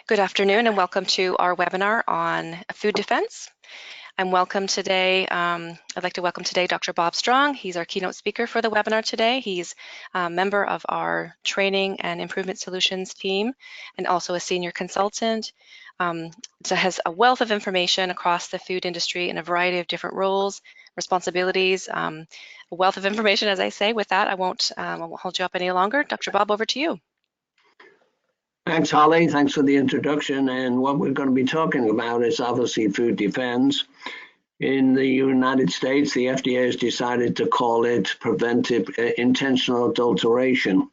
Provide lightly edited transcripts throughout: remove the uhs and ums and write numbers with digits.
Good afternoon and welcome to our webinar on food defense. I'd like to welcome today Dr. Bob Strong. He's our keynote speaker for the webinar today. He's a member of our Training and Improvement Solutions team and also a senior consultant. So has a wealth of information across the food industry in a variety of different roles, responsibilities, a wealth of information, as I say. With that, I won't hold you up any longer. Dr. Bob, over to you. Thanks, Holly. Thanks for the introduction. And what we're going to be talking about is obviously food defense. In the United States, the FDA has decided to call it preventive intentional adulteration,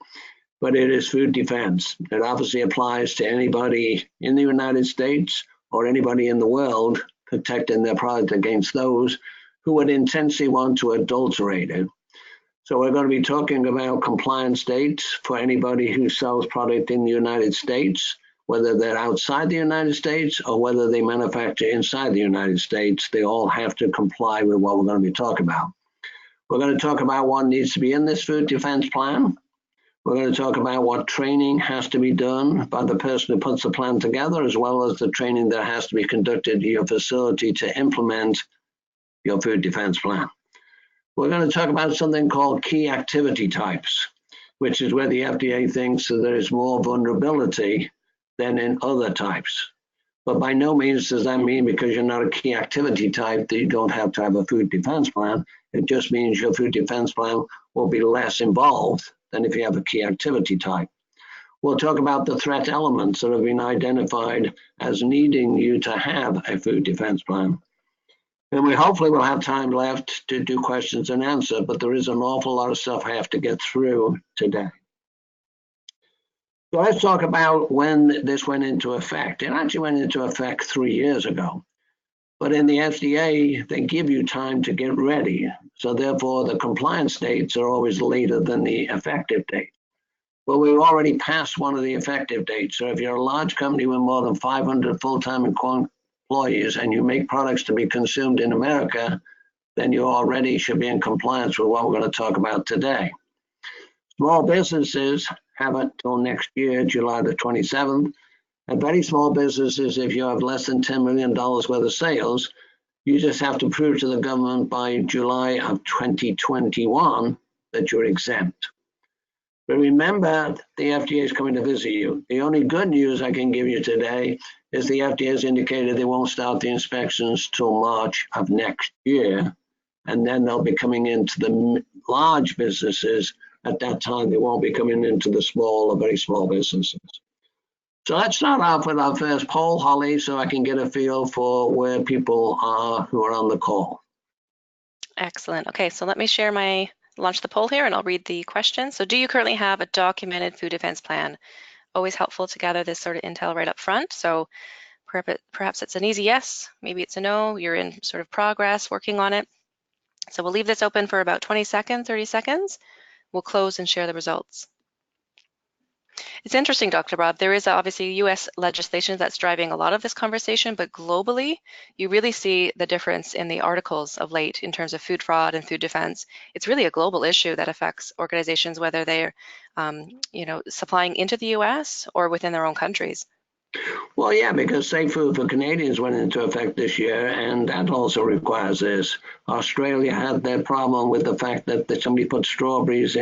but it is food defense. It obviously applies to anybody in the United States or anybody in the world protecting their product against those who would intentionally want to adulterate it. So we're going to be talking about compliance dates for anybody who sells product in the United States, whether they're outside the United States or whether they manufacture inside the United States. They all have to comply with what we're going to be talking about. We're going to talk about what needs to be in this food defense plan. We're going to talk about what training has to be done by the person who puts the plan together, as well as the training that has to be conducted at your facility to implement your food defense plan. We're going to talk about something called key activity types, which is where the FDA thinks that there is more vulnerability than in other types. But by no means does that mean because you're not a key activity type that you don't have to have a food defense plan. It just means your food defense plan will be less involved than if you have a key activity type. We'll talk about the threat elements that have been identified as needing you to have a food defense plan. And we hopefully will have time left to do questions and answer, but there is an awful lot of stuff I have to get through today. So let's talk about when this went into effect. It actually went into effect 3 years ago. But in the FDA, they give you time to get ready. So therefore, the compliance dates are always later than the effective date. But we've already passed one of the effective dates. So if you're a large company with more than 500 full-time employees and you make products to be consumed in America, then you already should be in compliance with what we're going to talk about today. Small businesses have until next year, July the 27th. And very small businesses, if you have less than $10 million worth of sales, you just have to prove to the government by July of 2021 that you're exempt. But remember, the FDA is coming to visit you. The only good news I can give you today is the FDA has indicated they won't start the inspections till March of next year. And then they'll be coming into the large businesses. At that time, they won't be coming into the small or very small businesses. So let's start off with our first poll, Holly, so I can get a feel for where people are who are on the call. Excellent. Okay, so let me launch the poll here and I'll read the question. So do you currently have a documented food defense plan? Always helpful to gather this sort of intel right up front. So perhaps it's an easy yes, maybe it's a no, you're in sort of progress, working on it. So we'll leave this open for about 20 seconds, 30 seconds. We'll close and share the results. It's interesting, Dr. Bob, there is obviously US legislation that's driving a lot of this conversation, but globally, you really see the difference in the articles of late in terms of food fraud and food defense. It's really a global issue that affects organizations, whether they're supplying into the US or within their own countries. Well, yeah, because Safe Food for Canadians went into effect this year, and that also requires this. Australia had their problem with the fact that somebody put strawberries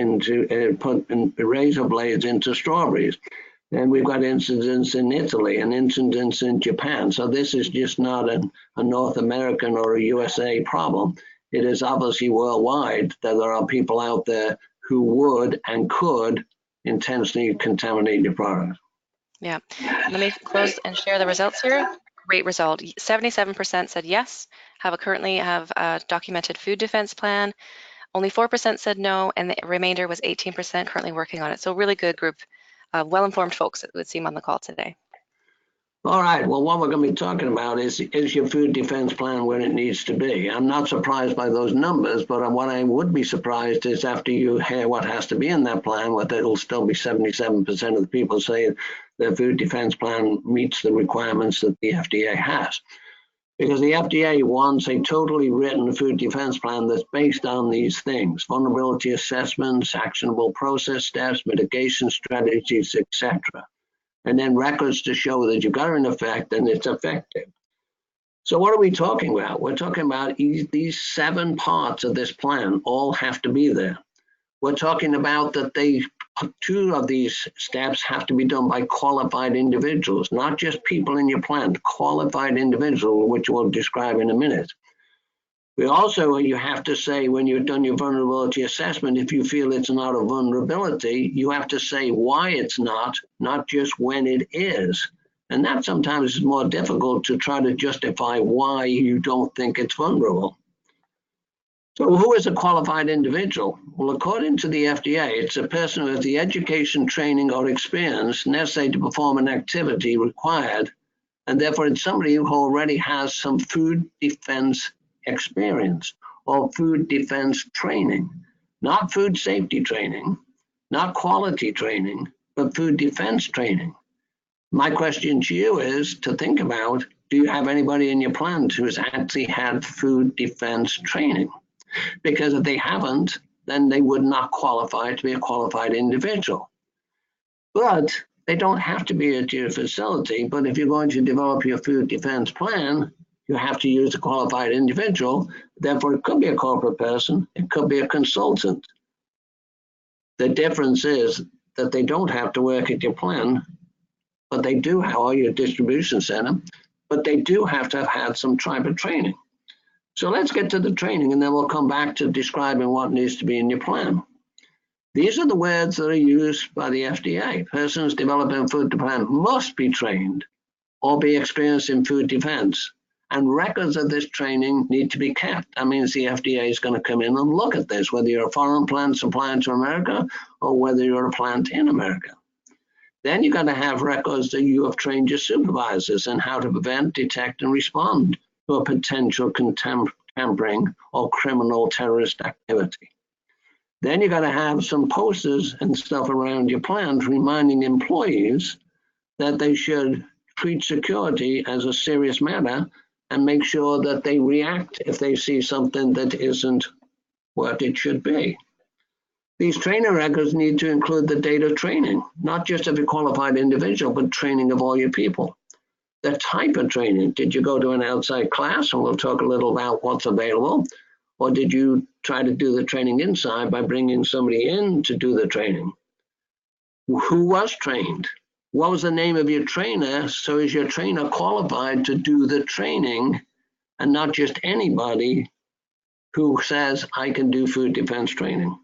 put razor blades into strawberries. And we've got incidents in Italy and incidents in Japan. So this is just not a North American or a USA problem. It is obviously worldwide that there are people out there who would and could intentionally contaminate your product. Yeah, let me close and share the results here. Great result. 77% said yes, currently have a documented food defense plan. Only 4% said no, and the remainder was 18% currently working on it. So really good group of well-informed folks, it would seem, on the call today. All right, well, what we're going to be talking about is your food defense plan where it needs to be? I'm not surprised by those numbers, but what I would be surprised is after you hear what has to be in that plan, whether it'll still be 77% of the people say their food defense plan meets the requirements that the FDA has. Because the FDA wants a totally written food defense plan that's based on these things: vulnerability assessments, actionable process steps, mitigation strategies, etc. and then records to show that you've got an effect and it's effective. So what are we talking about? We're talking about these 7 parts of this plan all have to be there. We're talking about that 2 of these steps have to be done by qualified individuals, not just people in your plant, qualified individuals, which we'll describe in a minute. We also, you have to say when you've done your vulnerability assessment, if you feel it's not a vulnerability, you have to say why it's not just when it is. And that sometimes is more difficult to try to justify why you don't think it's vulnerable. So who is a qualified individual? Well, according to the FDA, it's a person who has the education, training, or experience necessary to perform an activity required, and therefore it's somebody who already has some food defense experience or food defense training, not food safety training, not quality training, but food defense training. My question to you is to think about, do you have anybody in your plant who has actually had food defense training? Because if they haven't, then they would not qualify to be a qualified individual. But they don't have to be at your facility, but if you're going to develop your food defense plan, you have to use a qualified individual. Therefore, it could be a corporate person, it could be a consultant. The difference is that they don't have to work at your plant, but they do have, or your distribution center, but they do have to have had some type of training. So let's get to the training, and then we'll come back to describing what needs to be in your plan. These are the words that are used by the FDA. Persons developing food defense must be trained or be experienced in food defense. And records of this training need to be kept. That means the FDA is going to come in and look at this, whether you're a foreign plant supplying to America or whether you're a plant in America. Then you're going to have records that you have trained your supervisors in how to prevent, detect, and respond to a potential tampering or criminal terrorist activity. Then you're going to have some posters and stuff around your plant reminding employees that they should treat security as a serious matter and make sure that they react if they see something that isn't what it should be. These training records need to include the data training, not just of a qualified individual, but training of all your people. The type of training, did you go to an outside class? And we'll talk a little about what's available. Or did you try to do the training inside by bringing somebody in to do the training? Who was trained? What was the name of your trainer? So is your trainer qualified to do the training and not just anybody who says, I can do food defense training?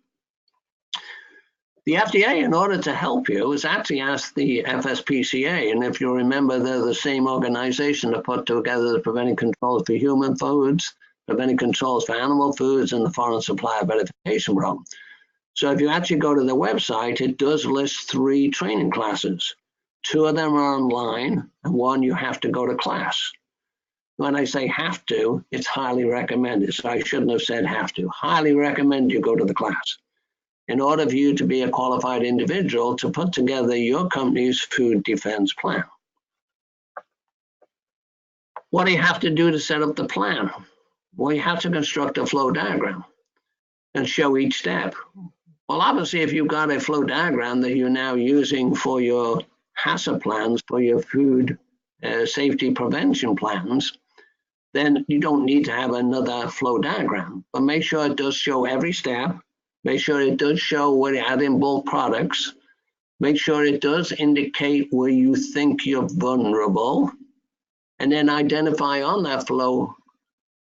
The FDA, in order to help you, has actually asked the FSPCA, and if you remember, they're the same organization that put together the Preventing Controls for Human Foods, Preventing Controls for Animal Foods, and the Foreign Supplier Verification Program. So if you actually go to the website, it does list 3 training classes. 2 of them are online, and 1 you have to go to class. When I say have to, it's highly recommended. So I shouldn't have said have to. Highly recommend you go to the class in order for you to be a qualified individual to put together your company's food defense plan. What do you have to do to set up the plan? Well, you have to construct a flow diagram and show each step. Well, obviously, if you've got a flow diagram that you're now using for your HACCP plans, for your food safety prevention plans, then you don't need to have another flow diagram. But make sure it does show every step. Make sure it does show where you add in bulk products. Make sure it does indicate where you think you're vulnerable. And then identify on that flow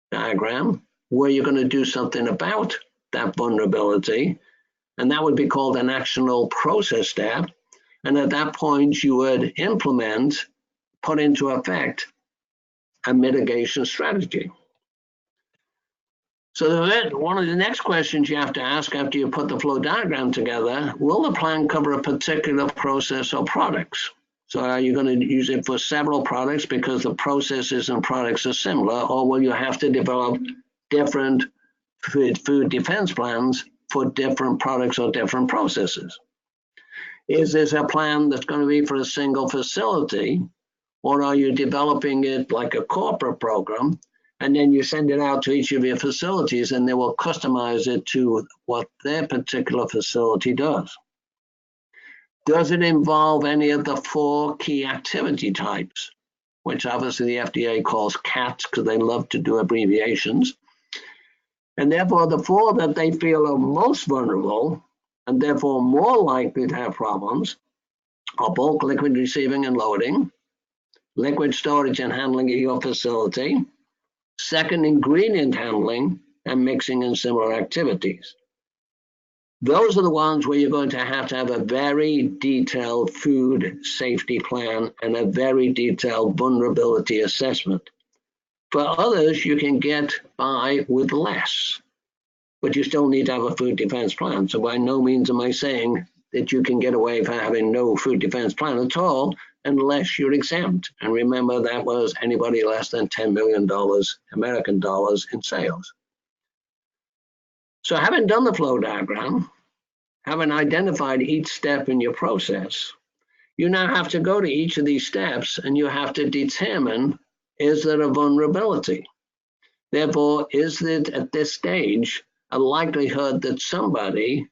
diagram where you're going to do something about that vulnerability. And that would be called an actionable process step. And at that point, you would implement, put into effect, a mitigation strategy. So one of the next questions you have to ask after you put the flow diagram together, will the plan cover a particular process or products? So are you going to use it for several products because the processes and products are similar, or will you have to develop different food defense plans for different products or different processes? Is this a plan that's going to be for a single facility, or are you developing it like a corporate program, and then you send it out to each of your facilities and they will customize it to what their particular facility does? Does it involve any of the 4 key activity types, which obviously the FDA calls CATs because they love to do abbreviations? And therefore, the 4 that they feel are most vulnerable and therefore more likely to have problems are bulk liquid receiving and loading, liquid storage and handling at your facility, second ingredient handling, and mixing and similar activities. Those are the ones where you're going to have a very detailed food safety plan and a very detailed vulnerability assessment. For others, you can get by with less, but you still need to have a food defense plan. So by no means am I saying that you can get away from having no food defense plan at all unless you're exempt. And remember, that was anybody less than $10 million American dollars in sales. So having done the flow diagram, having identified each step in your process, you now have to go to each of these steps and you have to determine, is there a vulnerability? Therefore, is it at this stage a likelihood that somebody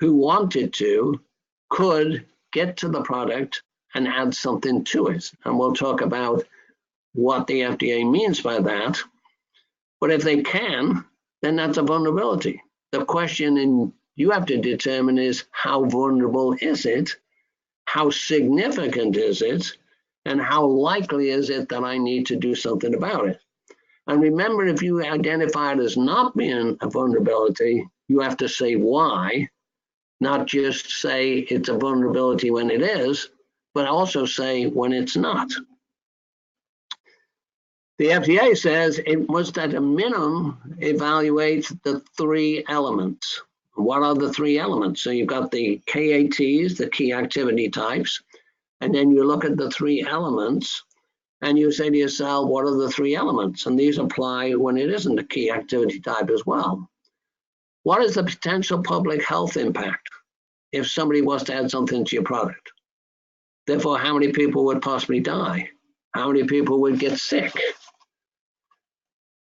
who wanted to could get to the product and add something to it? And we'll talk about what the FDA means by that. But if they can, then that's a vulnerability. The question you have to determine is, how vulnerable is it? How significant is it? And how likely is it that I need to do something about it? And remember, if you identify it as not being a vulnerability, you have to say why, not just say it's a vulnerability when it is, but also say when it's not. The FDA says it must at a minimum evaluate the 3 elements. What are the 3 elements? So you've got the KATs, the key activity types, and then you look at the 3 elements and you say to yourself, what are the 3 elements? And these apply when it isn't a key activity type as well. What is the potential public health impact if somebody was to add something to your product? Therefore, how many people would possibly die? How many people would get sick?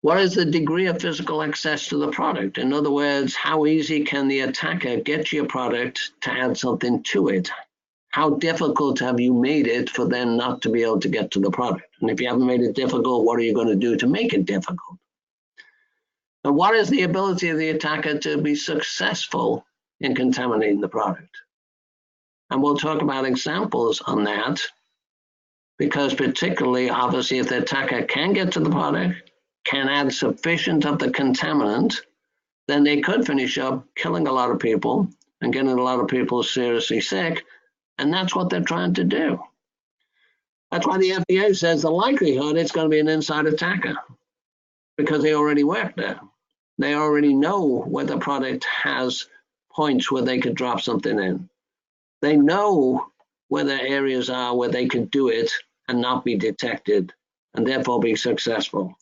What is the degree of physical access to the product? In other words, how easy can the attacker get to your product to add something to it? How difficult have you made it for them not to be able to get to the product? And if you haven't made it difficult, what are you going to do to make it difficult? And what is the ability of the attacker to be successful in contaminating the product? And we'll talk about examples on that, because particularly, obviously, if the attacker can get to the product, can add sufficient of the contaminant, then they could finish up killing a lot of people and getting a lot of people seriously sick. And that's what they're trying to do. That's why the FDA says the likelihood it's going to be an inside attacker, because they already work there. They already know where the product has points where they could drop something in. They know where the areas are where they could do it and not be detected and therefore be successful.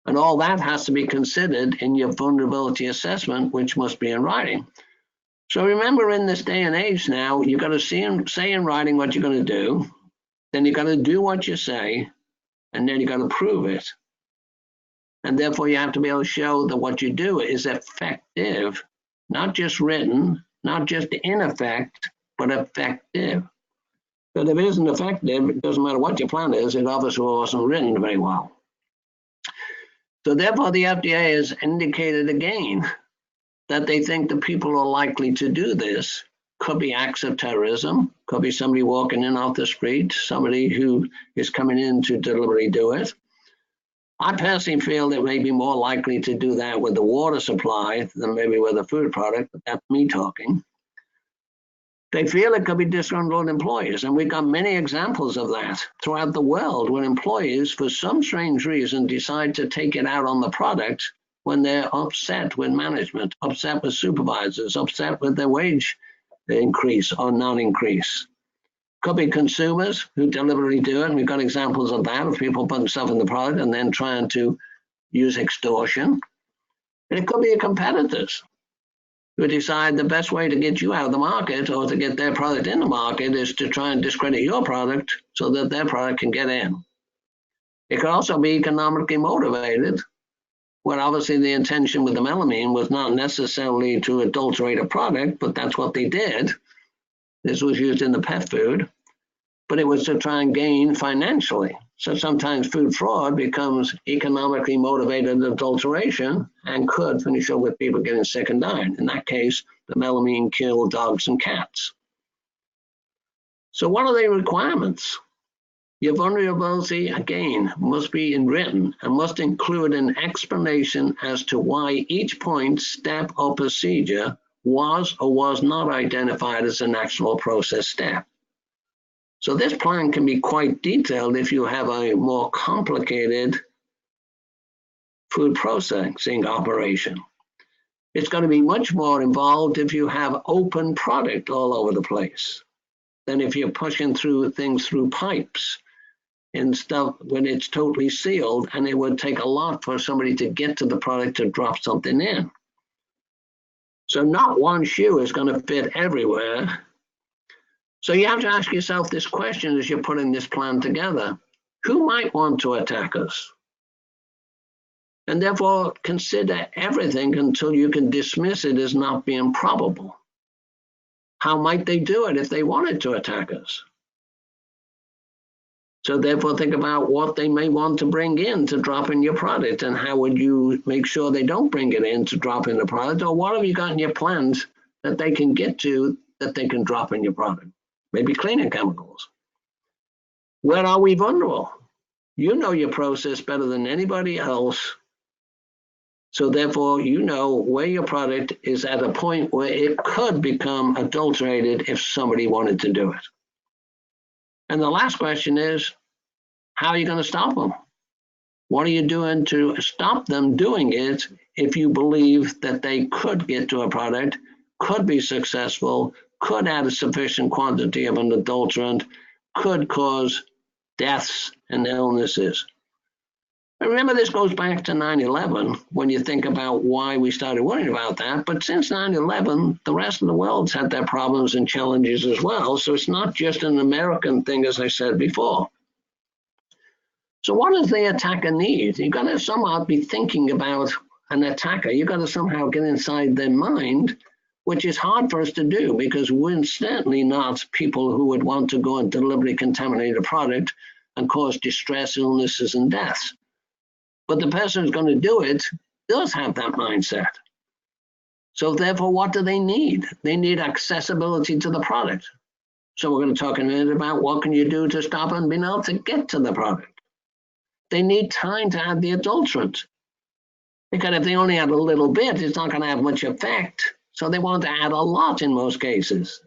And all that has to be considered in your vulnerability assessment, which must be in writing. So remember, in this day and age now, you've got to say in writing what you're going to do, then you've got to do what you say, and then you've got to prove it. And therefore, you have to be able to show that what you do is effective, not just written, not just in effect, but effective. But if it isn't effective, it doesn't matter what your plan is, it obviously wasn't written very well. So therefore, the FDA has indicated again that they think the people are likely to do this. Could be acts of terrorism, could be somebody walking in off the street, somebody who is coming in to deliberately do it. I personally feel that may be more likely to do that with the water supply than maybe with a food product, but that's me talking. They feel it could be disgruntled employees, and we've got many examples of that throughout the world when employees, for some strange reason, decide to take it out on the product when they're upset with management, upset with supervisors, upset with their wage increase or non-increase. Could be consumers who deliberately do it. We've got examples of that, of people putting stuff in the product and then trying to use extortion. And it could be competitors who decide the best way to get you out of the market or to get their product in the market is to try and discredit your product so that their product can get in. It could also be economically motivated, where obviously the intention with the melamine was not necessarily to adulterate a product, but that's what they did. This was used in the pet food, but it was to try and gain financially. So sometimes food fraud becomes economically motivated adulteration and could finish up with people getting sick and dying. In that case, the melamine killed dogs and cats. So what are the requirements? Your vulnerability, again, must be written and must include an explanation as to why each point, step, or procedure was or was not identified as an actual process step. So this plan can be quite detailed if you have a more complicated food processing operation. It's going to be much more involved if you have open product all over the place than if you're pushing through things through pipes and stuff when it's totally sealed, and it would take a lot for somebody to get to the product to drop something in. So not one shoe is going to fit everywhere. So you have to ask yourself this question as you're putting this plan together. Who might want to attack us? And therefore consider everything until you can dismiss it as not being probable. How might they do it if they wanted to attack us? So therefore think about what they may want to bring in to drop in your product, and how would you make sure they don't bring it in to drop in the product, or what have you got in your plans that they can get to that they can drop in your product? Maybe cleaning chemicals. Where are we vulnerable? You know your process better than anybody else. So therefore, you know where your product is at a point where it could become adulterated if somebody wanted to do it. And the last question is, how are you going to stop them? What are you doing to stop them doing it if you believe that they could get to a product, could be successful, could add a sufficient quantity of an adulterant, could cause deaths and illnesses? And remember, this goes back to 9/11 when you think about why we started worrying about that. But since 9/11, the rest of the world's had their problems and challenges as well. So it's not just an American thing, as I said before. So what does the attacker need? You've got to somehow be thinking about an attacker. You've got to somehow get inside their mind, which is hard for us to do because we're certainly not people who would want to go and deliberately contaminate a product and cause distress, illnesses, and deaths. But the person who's going to do it does have that mindset. So therefore, what do they need? They need accessibility to the product. So we're going to talk in a minute about what can you do to stop them being able to get to the product. They need time to add the adulterant. Because if they only add a little bit, it's not going to have much effect. So they want to add a lot in most cases.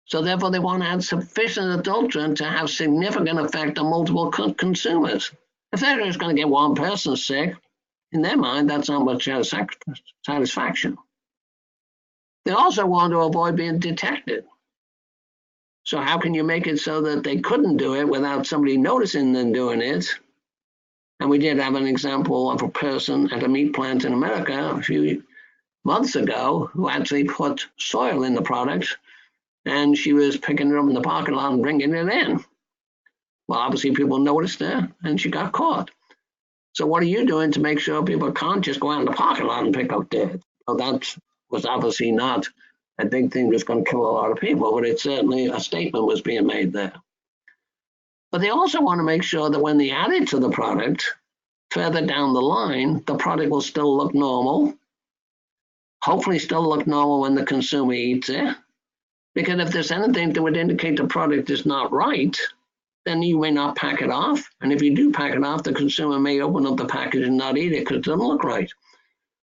So therefore, they want to add sufficient adulterant to have significant effect on multiple consumers. If they're just going to get one person sick, in their mind, that's not much satisfaction. They also want to avoid being detected. So how can you make it so that they couldn't do it without somebody noticing them doing it? And we did have an example of a person at a meat plant in America a few months ago who actually put soil in the product, and she was picking it up in the parking lot and bringing it in. Well, obviously people noticed her and she got caught. So what are you doing to make sure people can't just go out in the parking lot and pick up dirt? Well, that was obviously not a big thing that's going to kill a lot of people, but it's certainly a statement was being made there. But they also want to make sure that when they add it to the product, further down the line, the product will still look normal, hopefully still look normal when the consumer eats it, because if there's anything that would indicate the product is not right, then you may not pack it off. And if you do pack it off, the consumer may open up the package and not eat it because it doesn't look right.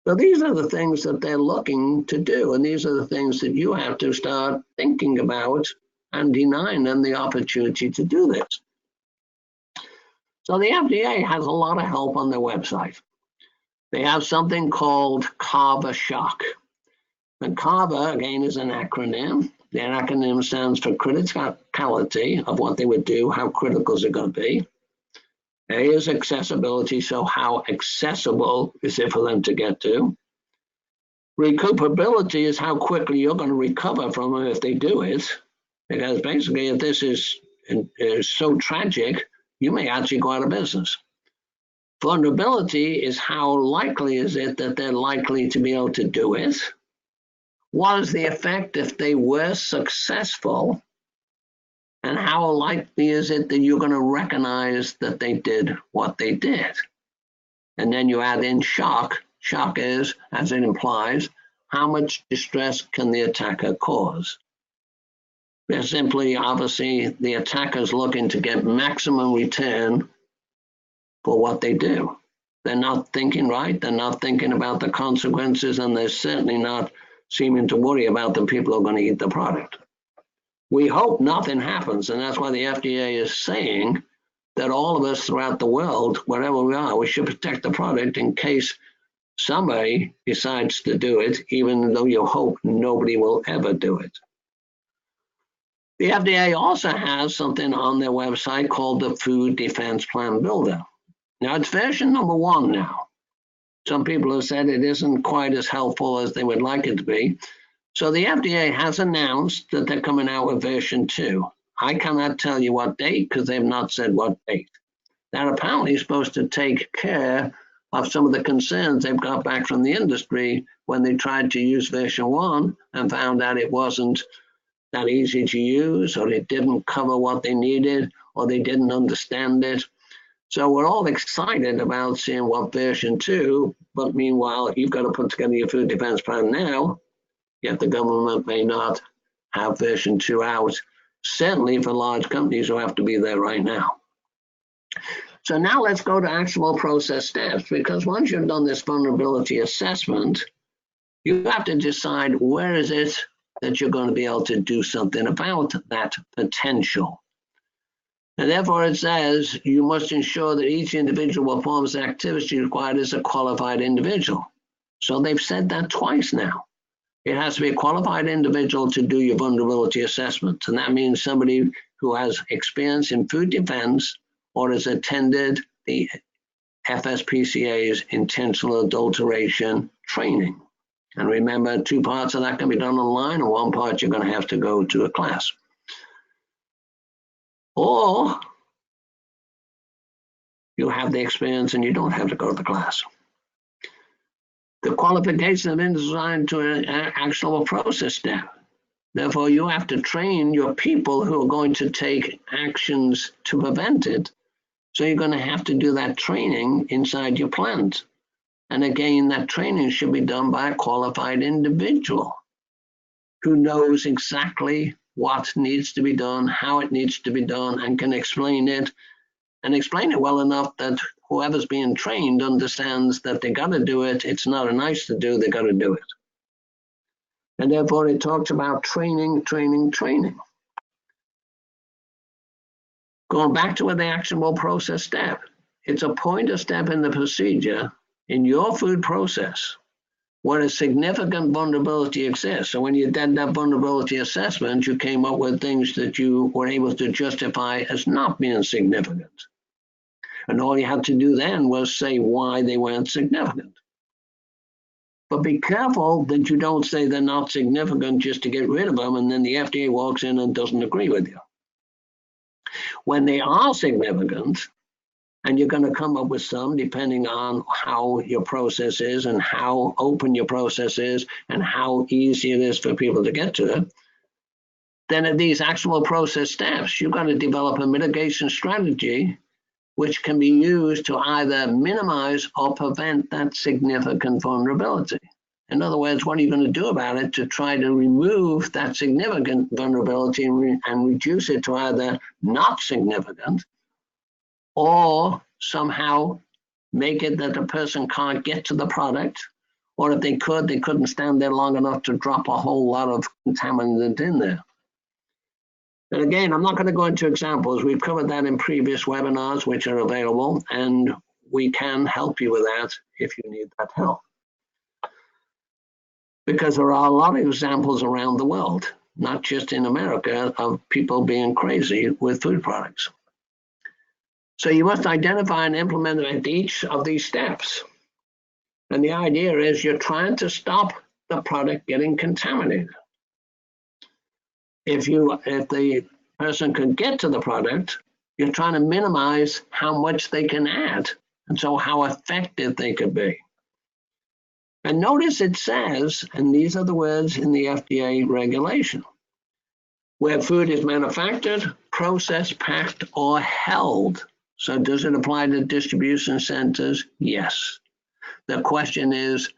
So these are the things that they're looking to do. And these are the things that you have to start thinking about and denying them the opportunity to do this. So the FDA has a lot of help on their website. They have something called CARVA Shock. And CARVA, again, is an acronym. The acronym stands for criticality of what they would do, how critical is it going to be. A is accessibility, so how accessible is it for them to get to. Recuperability is how quickly you're going to recover from it if they do it. Because basically, if this is so tragic, you may actually go out of business. Vulnerability is how likely is it that they're likely to be able to do it. What is the effect if they were successful? And how likely is it that you're going to recognize that they did what they did? And then you add in shock. Shock is, as it implies, how much distress can the attacker cause? They're simply, obviously, the attacker's looking to get maximum return for what they do. They're not thinking right, they're not thinking about the consequences, and they're certainly not seeming to worry about the people who are going to eat the product. We hope nothing happens, and that's why the FDA is saying that all of us throughout the world, wherever we are, we should protect the product in case somebody decides to do it, even though you hope nobody will ever do it. The FDA also has something on their website called the Food Defense Plan Builder. Now, it's version number 1 now. Some people have said it isn't quite as helpful as they would like it to be. So the FDA has announced that they're coming out with version 2. I cannot tell you what date because they've not said what date. That apparently is supposed to take care of some of the concerns they've got back from the industry when they tried to use version 1 and found out it wasn't that easy to use, or it didn't cover what they needed, or they didn't understand it. So we're all excited about seeing what version 2, but meanwhile, you've got to put together your food defense plan now, yet the government may not have version 2 out, certainly for large companies who have to be there right now. So now let's go to actual process steps, because once you've done this vulnerability assessment, you have to decide where is it that you're going to be able to do something about that potential. And therefore it says you must ensure that each individual performs the activity required as a qualified individual. So they've said that twice now. It has to be a qualified individual to do your vulnerability assessment. And that means somebody who has experience in food defense or has attended the FSPCA's intentional adulteration training. And remember, 2 parts of that can be done online, and 1 part you're going to have to go to a class. Or you have the experience and you don't have to go to the class. The qualification have been designed to an actionable process step. Therefore, you have to train your people who are going to take actions to prevent it. So you're going to have to do that training inside your plant. And again, that training should be done by a qualified individual who knows exactly what needs to be done, how it needs to be done, and can explain it, and explain it well enough that whoever's being trained understands that they got to do it. It's not a nice to do, they got to do it. And therefore it talks about training, training, training. Going back to the actionable process step, it's a pointer step in the procedure in your food process where a significant vulnerability exists. So when you did that vulnerability assessment, you came up with things that you were able to justify as not being significant. And all you had to do then was say why they weren't significant. But be careful that you don't say they're not significant just to get rid of them, and then the FDA walks in and doesn't agree with you. When they are significant, and you're going to come up with some depending on how your process is and how open your process is and how easy it is for people to get to it, then at these actual process steps, you've got to develop a mitigation strategy which can be used to either minimize or prevent that significant vulnerability. In other words, what are you going to do about it to try to remove that significant vulnerability and reduce it to either not significant, or somehow make it that the person can't get to the product, or if they could, they couldn't stand there long enough to drop a whole lot of contaminant in there. And again, I'm not going to go into examples. We've covered that in previous webinars, which are available, and we can help you with that if you need that help. Because there are a lot of examples around the world, not just in America, of people being crazy with food products. So you must identify and implement each of these steps. And the idea is you're trying to stop the product getting contaminated. If the person can get to the product, you're trying to minimize how much they can add, and so how effective they could be. And notice it says, and these are the words in the FDA regulation, where food is manufactured, processed, packed, or held. So does it apply to distribution centers? Yes. The question is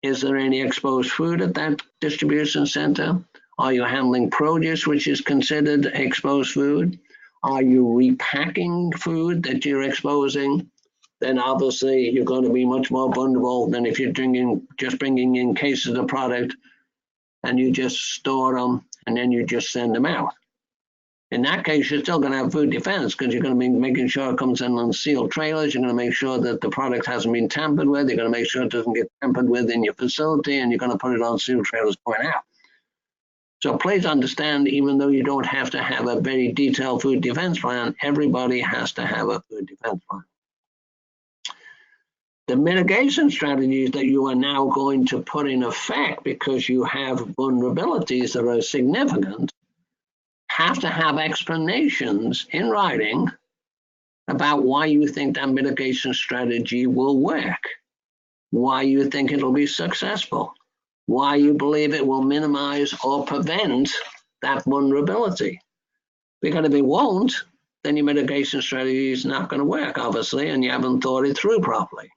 there any exposed food at that distribution center? Are you handling produce, which is considered exposed food? Are you repacking food that you're exposing? Then obviously you're going to be much more vulnerable than if you're just bringing in cases of product and you just store them and then you just send them out. In that case, you're still going to have food defense because you're going to be making sure it comes in on sealed trailers. You're going to make sure that the product hasn't been tampered with. You're going to make sure it doesn't get tampered with in your facility, and you're going to put it on sealed trailers going out. So please understand, even though you don't have to have a very detailed food defense plan, everybody has to have a food defense plan. The mitigation strategies that you are now going to put in effect because you have vulnerabilities that are significant have to have explanations in writing about why you think that mitigation strategy will work, why you think it'll be successful, why you believe it will minimize or prevent that vulnerability. Because if it won't, then your mitigation strategy is not going to work, obviously, and you haven't thought it through properly.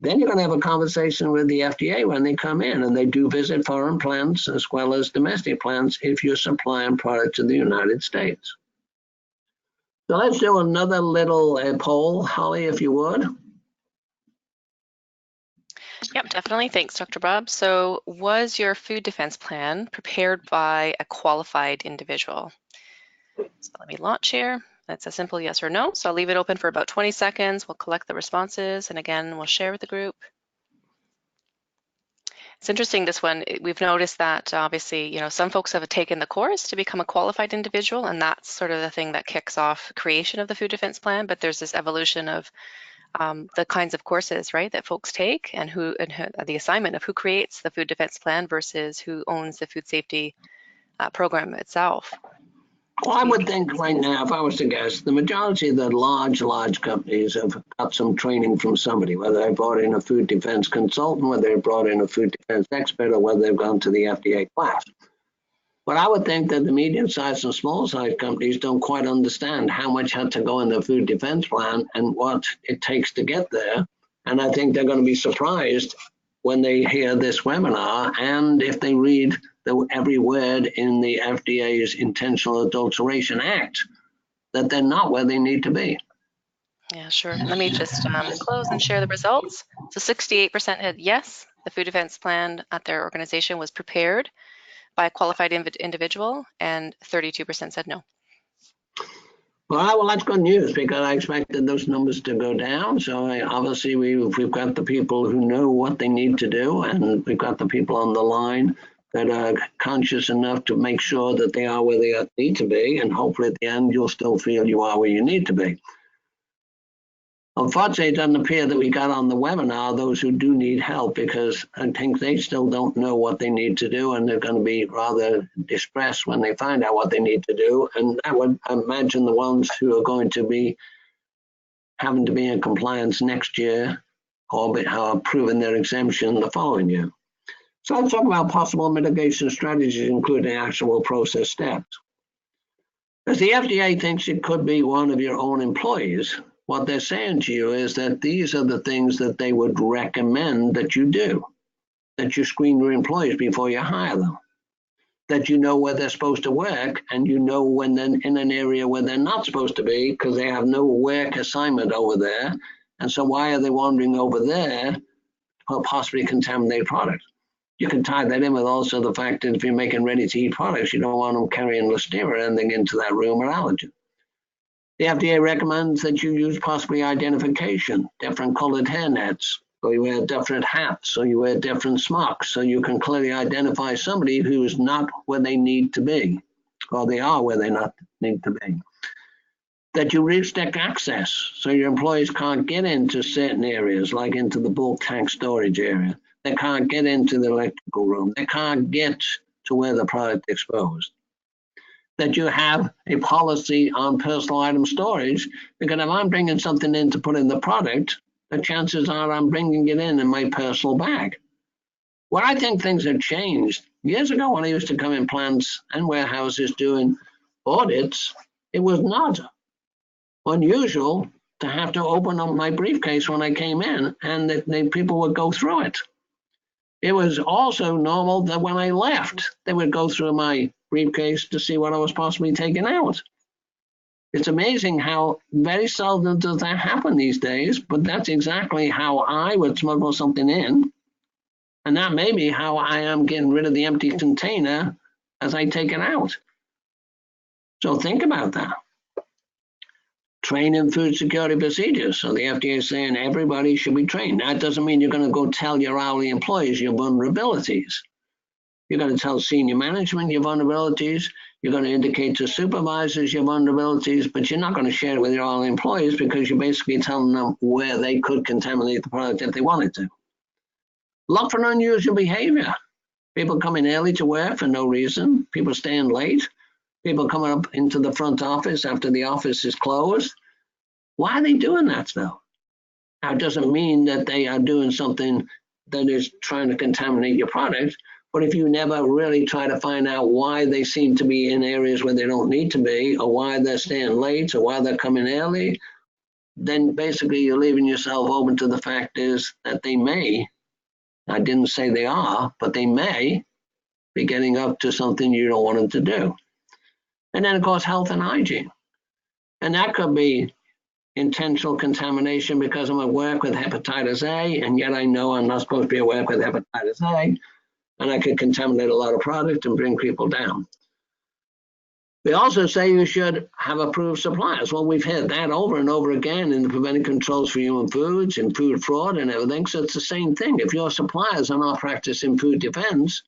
Then you're going to have a conversation with the FDA when they come in, and they do visit foreign plants as well as domestic plants if you're supplying product to the United States. So let's do another little poll, Holly, if you would. Yep, definitely. Thanks, Dr. Bob. So was your food defense plan prepared by a qualified individual? So let me launch here. That's a simple yes or no. So I'll leave it open for about 20 seconds. We'll collect the responses, and again, we'll share with the group. It's interesting, this one. We've noticed that obviously, some folks have taken the course to become a qualified individual, and that's sort of the thing that kicks off creation of the food defense plan. But there's this evolution of the kinds of courses, right, that folks take, and the assignment of who creates the food defense plan versus who owns the food safety program itself. Well, I would think right now, if I was to guess, the majority of the large companies have got some training from somebody, whether they brought in a food defense consultant, whether they brought in a food defense expert, or whether they've gone to the FDA class. But I would think that the medium-sized and small-sized companies don't quite understand how much had to go in the food defense plan and what it takes to get there. And I think they're going to be surprised when they hear this webinar, and if they read every word in the FDA's Intentional Adulteration Act, that they're not where they need to be. Yeah, sure. Let me just close and share the results. So 68% had yes, the food defense plan at their organization was prepared by a qualified individual, and 32% said no. Well, that's good news, because I expected those numbers to go down. So obviously we've got the people who know what they need to do, and we've got the people on the line that are conscious enough to make sure that they are where they need to be, and hopefully at the end you'll still feel you are where you need to be. Unfortunately, it doesn't appear that we got on the webinar those who do need help, because I think they still don't know what they need to do, and they're going to be rather distressed when they find out what they need to do. And I would imagine the ones who are going to be having to be in compliance next year, or have proven their exemption the following year. So let's talk about possible mitigation strategies, including actual process steps. As the FDA thinks it could be one of your own employees, what they're saying to you is that these are the things that they would recommend that you do, that you screen your employees before you hire them, that you know where they're supposed to work, and you know when they're in an area where they're not supposed to be because they have no work assignment over there. And so why are they wandering over there to possibly contaminate products? You can tie that in with also the fact that if you're making ready-to-eat products, you don't want them carrying listeria or anything into that room or allergen. The FDA recommends that you use possibly identification, different colored hairnets, or you wear different hats, or you wear different smocks, so you can clearly identify somebody who is not where they need to be, or they are where they not need to be. That you restrict access, so your employees can't get into certain areas, like into the bulk tank storage area. They can't get into the electrical room. They can't get to where the product is exposed. That you have a policy on personal item storage, because if I'm bringing something in to put in the product, the chances are I'm bringing it in my personal bag. Where I think things have changed, years ago when I used to come in plants and warehouses doing audits, it was not unusual to have to open up my briefcase when I came in, and that people would go through it. It was also normal that when I left, they would go through my briefcase to see what I was possibly taking out. It's amazing how very seldom does that happen these days, but that's exactly how I would smuggle something in. And that may be how I am getting rid of the empty container as I take it out. So think about that. Train food security procedures. So the FDA is saying everybody should be trained. That doesn't mean you're going to go tell your hourly employees your vulnerabilities. You're going to tell senior management your vulnerabilities. You're going to indicate to supervisors your vulnerabilities, but you're not going to share it with your hourly employees because you're basically telling them where they could contaminate the product if they wanted to. Look for unusual behavior. People coming early to work for no reason. People staying late. People coming up into the front office after the office is closed. Why are they doing that though? Now, it doesn't mean that they are doing something that is trying to contaminate your product, but if you never really try to find out why they seem to be in areas where they don't need to be, or why they're staying late, or why they're coming early, then basically you're leaving yourself open to the fact is that they may, I didn't say they are, but they may be getting up to something you don't want them to do. And then, of course, health and hygiene. And that could be intentional contamination because I'm at work with hepatitis A, and yet I know I'm not supposed to be at work with hepatitis A, and I could contaminate a lot of product and bring people down. They also say you should have approved suppliers. Well, we've heard that over and over again in the preventing controls for human foods and food fraud and everything. So it's the same thing. If your suppliers are not practicing food defense,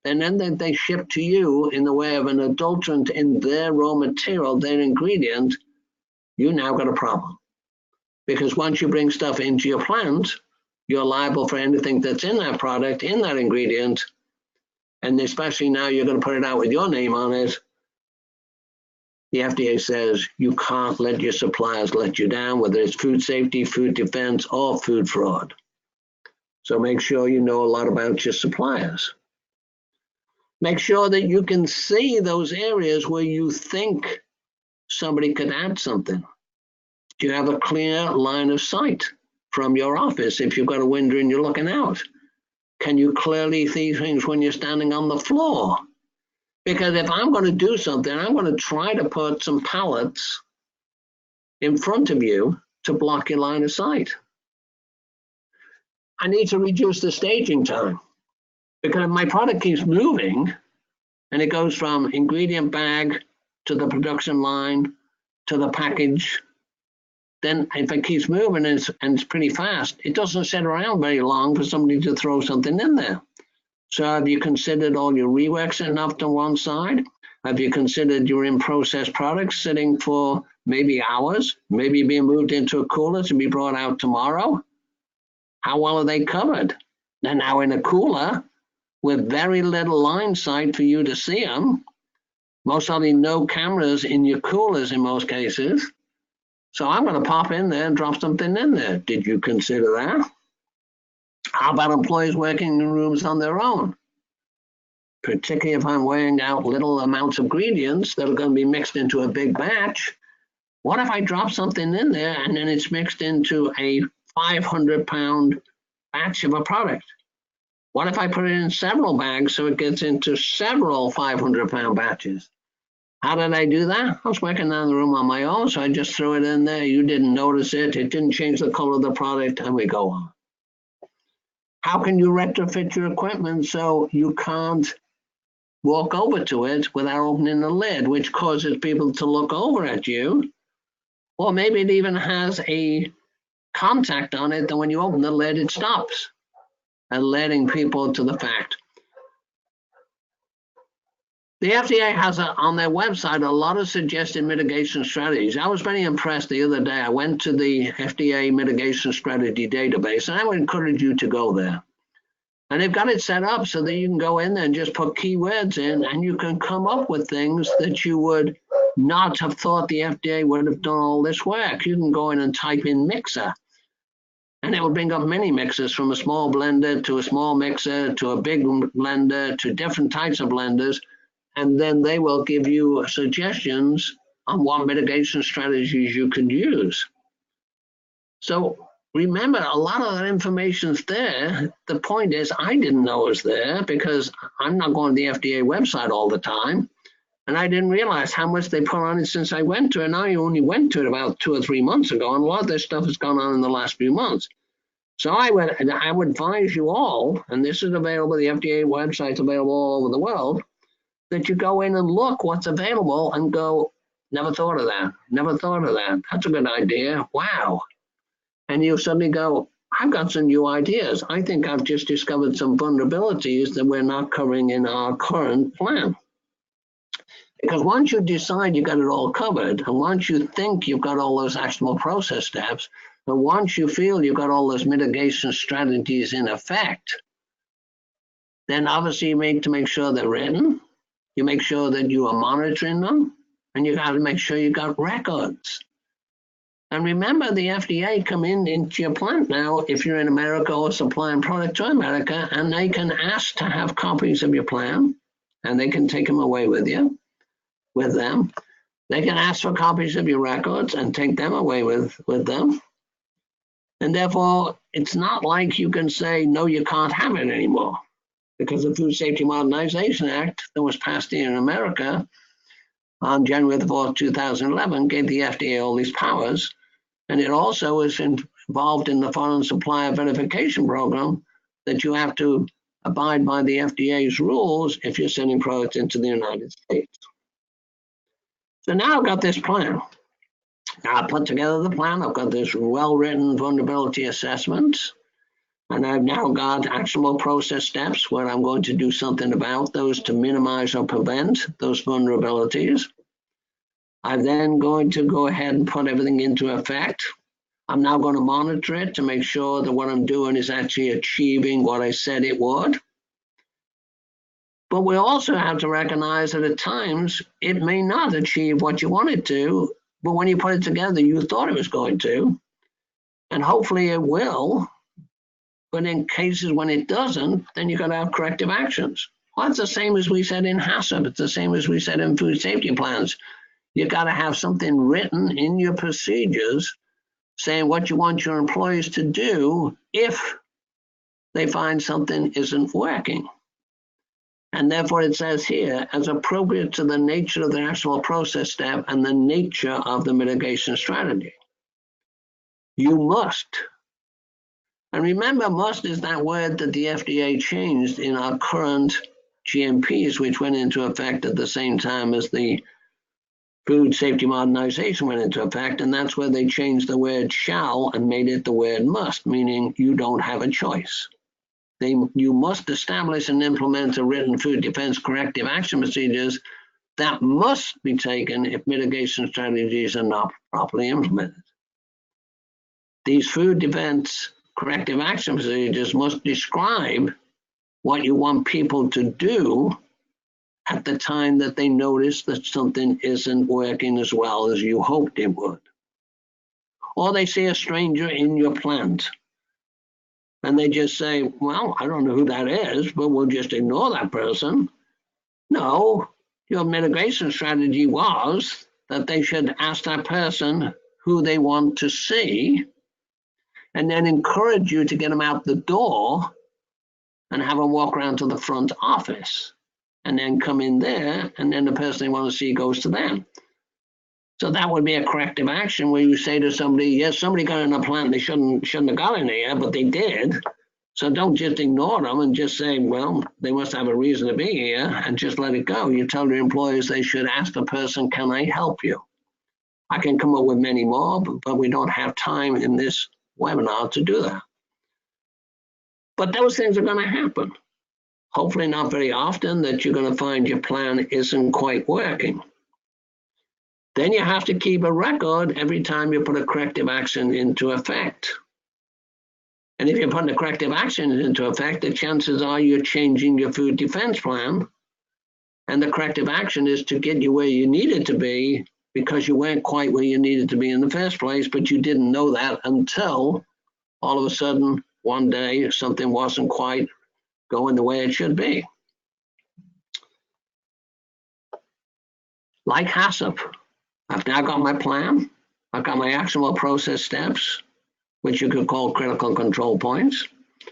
and then they ship to you in the way of an adulterant in their raw material, their ingredient, you now got a problem. Because once you bring stuff into your plant, you're liable for anything that's in that product, in that ingredient, and especially now you're going to put it out with your name on it. The FDA says you can't let your suppliers let you down, whether it's food safety, food defense, or food fraud. So make sure you know a lot about your suppliers. Make sure that you can see those areas where you think somebody could add something. Do you have a clear line of sight from your office if you've got a window and you're looking out? Can you clearly see things when you're standing on the floor? Because if I'm going to do something, I'm going to try to put some pallets in front of you to block your line of sight. I need to reduce the staging time because if my product keeps moving and it goes from ingredient bag to the production line to the package, then if it keeps moving and it's pretty fast, it doesn't sit around very long for somebody to throw something in there. So have you considered all your rework sitting off to one side? Have you considered your in-process products sitting for maybe hours, maybe being moved into a cooler to be brought out tomorrow? How well are they covered? They're now in a cooler with very little line sight for you to see them. Most likely no cameras in your coolers in most cases. So I'm going to pop in there and drop something in there. Did you consider that? How about employees working in rooms on their own? Particularly if I'm weighing out little amounts of ingredients that are going to be mixed into a big batch. What if I drop something in there and then it's mixed into a 500-pound batch of a product? What if I put it in several bags so it gets into several 500-pound batches? How did I do that? I was working down the room on my own, so I just threw it in there. You didn't notice it. It didn't change the color of the product, and we go on. How can you retrofit your equipment so you can't walk over to it without opening the lid, which causes people to look over at you? Or maybe it even has a contact on it that when you open the lid, it stops, alerting people to the fact. The FDA has on their website a lot of suggested mitigation strategies. I was very impressed the other day. I went to the FDA Mitigation Strategy database, and I would encourage you to go there. And they've got it set up so that you can go in there and just put keywords in, and you can come up with things that you would not have thought the FDA would have done all this work. You can go in and type in mixer, And it will bring up many mixers, from a small blender to a small mixer to a big blender to different types of blenders. And then they will give you suggestions on what mitigation strategies you can use. So remember, a lot of that information's there. The point is, I didn't know it was there because I'm not going to the FDA website all the time. And I didn't realize how much they put on it since I went to it. And I only went to it about 2 or 3 months ago. And a lot of this stuff has gone on in the last few months. So I would advise you all, and this is available, the FDA website's available all over the world, that you go in and look what's available and go, never thought of that, never thought of that. That's a good idea. Wow. And you suddenly go, I've got some new ideas. I think I've just discovered some vulnerabilities that we're not covering in our current plan. Because once you decide you got it all covered, and once you think you've got all those actionable process steps, and once you feel you've got all those mitigation strategies in effect, then obviously you need to make sure they're written, you make sure that you are monitoring them, and you got to make sure you got records. And remember, the FDA come into your plant now, if you're in America or supplying product to America, and they can ask to have copies of your plan, and they can take them away with them. They can ask for copies of your records and take them away with them. And therefore, it's not like you can say, no, you can't have it anymore. Because the Food Safety Modernization Act that was passed here in America on January the 4th, 2011, gave the FDA all these powers. And it also is involved in the Foreign Supplier Verification Program that you have to abide by the FDA's rules if you're sending products into the United States. So now I've got this plan. Now I put together the plan. I've got this well-written vulnerability assessment, and I've now got actionable process steps where I'm going to do something about those to minimize or prevent those vulnerabilities. I'm then going to go ahead and put everything into effect. I'm now going to monitor it to make sure that what I'm doing is actually achieving what I said it would. But we also have to recognize that at times it may not achieve what you want it to, but when you put it together, you thought it was going to, and hopefully it will. But in cases when it doesn't, then you've got to have corrective actions. Well, that's the same as we said in HACCP. It's the same as we said in food safety plans. You got to have something written in your procedures saying what you want your employees to do if they find something isn't working. And therefore it says here, as appropriate to the nature of the actual process step and the nature of the mitigation strategy. You must. And remember, must is that word that the FDA changed in our current GMPs, which went into effect at the same time as the Food Safety Modernization went into effect, and that's where they changed the word shall and made it the word must, meaning you don't have a choice. You must establish and implement a written food defense corrective action procedures that must be taken if mitigation strategies are not properly implemented. These food defense corrective action procedures must describe what you want people to do at the time that they notice that something isn't working as well as you hoped it would. Or they see a stranger in your plant and they just say, well, I don't know who that is, but we'll just ignore that person. No, your mitigation strategy was that they should ask that person who they want to see and then encourage you to get them out the door and have them walk around to the front office and then come in there, and then the person they want to see goes to them. So that would be a corrective action where you say to somebody, yes, somebody got in a plant they shouldn't have got in here, but they did. So don't just ignore them and just say, well, they must have a reason to be here, and just let it go. You tell your employees they should ask the person, can I help you? I can come up with many more, but we don't have time in this webinar to do that. But those things are going to happen. Hopefully not very often, that you're going to find your plan isn't quite working. Then you have to keep a record every time you put a corrective action into effect. And if you're putting a corrective action into effect, the chances are you're changing your food defense plan. And the corrective action is to get you where you needed to be because you weren't quite where you needed to be in the first place, but you didn't know that until all of a sudden, one day, something wasn't quite going the way it should be. Like HACCP, I've now got my plan. I've got my actionable process steps, which you could call critical control points.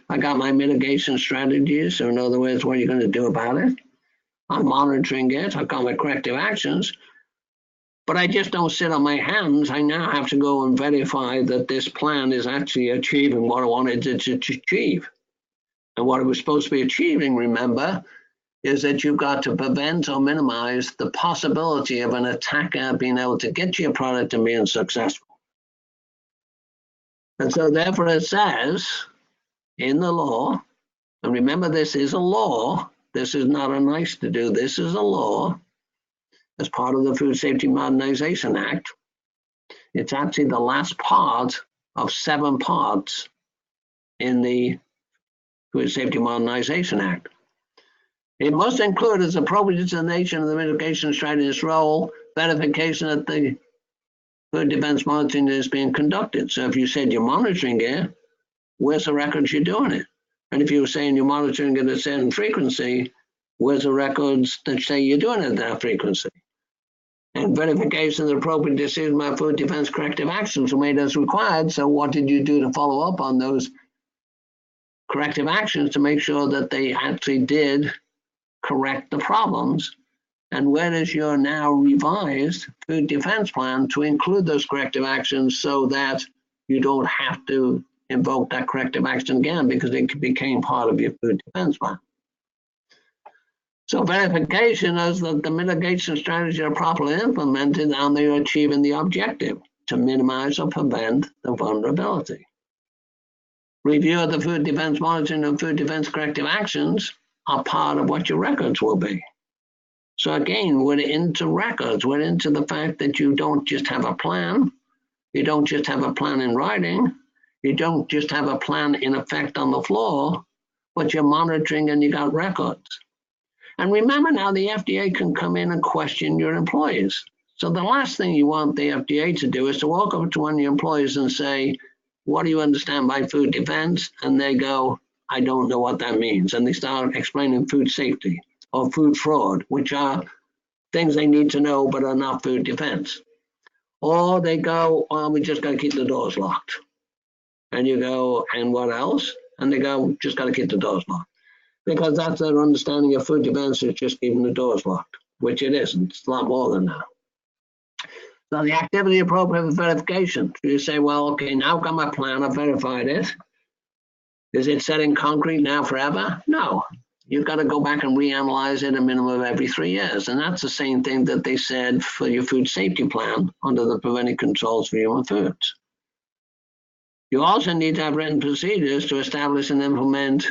I got my mitigation strategies, so in other words, what are you going to do about it? I'm monitoring it. I've got my corrective actions. But I just don't sit on my hands. I now have to go and verify that this plan is actually achieving what I wanted it to achieve. And what it was supposed to be achieving, remember, is that you've got to prevent or minimize the possibility of an attacker being able to get your product and being successful. And so therefore it says in the law, and remember this is a law, this is not a nice to do, this is a law, as part of the Food Safety Modernization Act. It's actually the last part of 7 parts in the Food Safety Modernization Act. It must include, as appropriate to the nature of the mitigation strategist's role, verification that the food defense monitoring is being conducted. So if you said you're monitoring it, where's the records you're doing it? And if you were saying you're monitoring it at a certain frequency, where's the records that say you're doing it at that frequency? And verification of the appropriate decision by food defense corrective actions were made as required. So what did you do to follow up on those corrective actions to make sure that they actually did correct the problems? And where is your now revised food defense plan to include those corrective actions so that you don't have to invoke that corrective action again because it became part of your food defense plan? So verification is that the mitigation strategies are properly implemented and they are achieving the objective to minimize or prevent the vulnerability. Review of the food defense monitoring and food defense corrective actions are part of what your records will be. So again, we're into records. We're into the fact that you don't just have a plan. You don't just have a plan in writing. You don't just have a plan in effect on the floor, but you're monitoring and you got records. And remember now, the FDA can come in and question your employees. So the last thing you want the FDA to do is to walk up to one of your employees and say, what do you understand by food defense? And they go, I don't know what that means. And they start explaining food safety or food fraud, which are things they need to know but are not food defense. Or they go, well, we just got to keep the doors locked. And you go, and what else? And they go, just got to keep the doors locked. Because that's their understanding of food defense is just keeping the doors locked, which it isn't. It's a lot more than that. So the activity appropriate for verification. You say, well, okay, now I've got my plan, I've verified it. Is it set in concrete now forever? No. You've got to go back and reanalyze it a minimum of every 3 years. And that's the same thing that they said for your food safety plan under the preventive controls for human foods. You also need to have written procedures to establish and implement,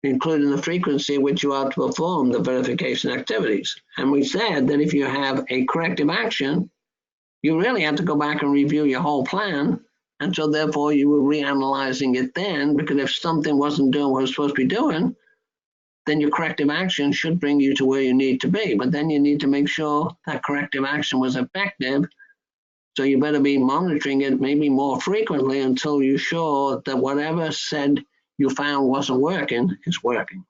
including the frequency which you are to perform the verification activities. And we said that if you have a corrective action, you really have to go back and review your whole plan. And so therefore you were reanalyzing it then, because if something wasn't doing what it was supposed to be doing, then your corrective action should bring you to where you need to be. But then you need to make sure that corrective action was effective. So you better be monitoring it maybe more frequently until you're sure that whatever said you found wasn't working is working.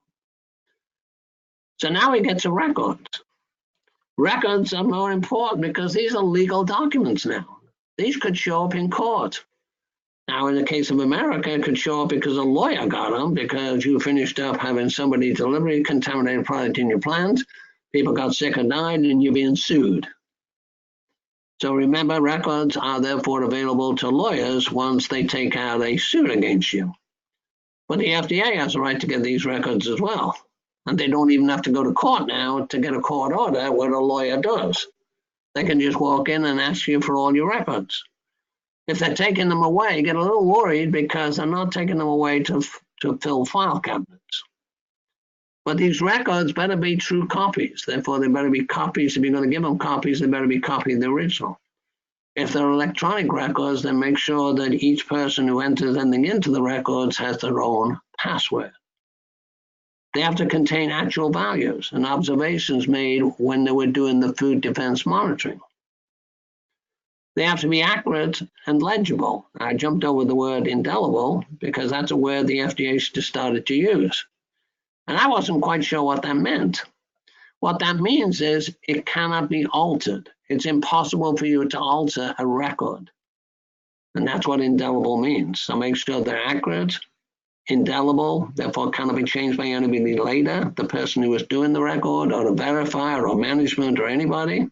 So now we get to records. Records are more important because these are legal documents now. These could show up in court. Now, in the case of America, it could show up because a lawyer got them because you finished up having somebody deliberately contaminated product in your plant, people got sick and died, and you're being sued. So remember, records are therefore available to lawyers once they take out a suit against you. But the FDA has a right to get these records as well. And they don't even have to go to court now to get a court order, what a lawyer does. They can just walk in and ask you for all your records. If they're taking them away, get a little worried because they're not taking them away to fill file cabinets. But these records better be true copies. Therefore, they better be copies. If you're going to give them copies, they better be copies of the original. If they're electronic records, then make sure that each person who enters anything into the records has their own password. They have to contain actual values and observations made when they were doing the food defense monitoring. They have to be accurate and legible. I jumped over the word indelible because that's a word the FDA just started to use. And I wasn't quite sure what that meant. What that means is it cannot be altered. It's impossible for you to alter a record. And that's what indelible means. So make sure they're accurate, indelible, therefore cannot be changed by anybody later, the person who was doing the record or the verifier or management or anybody.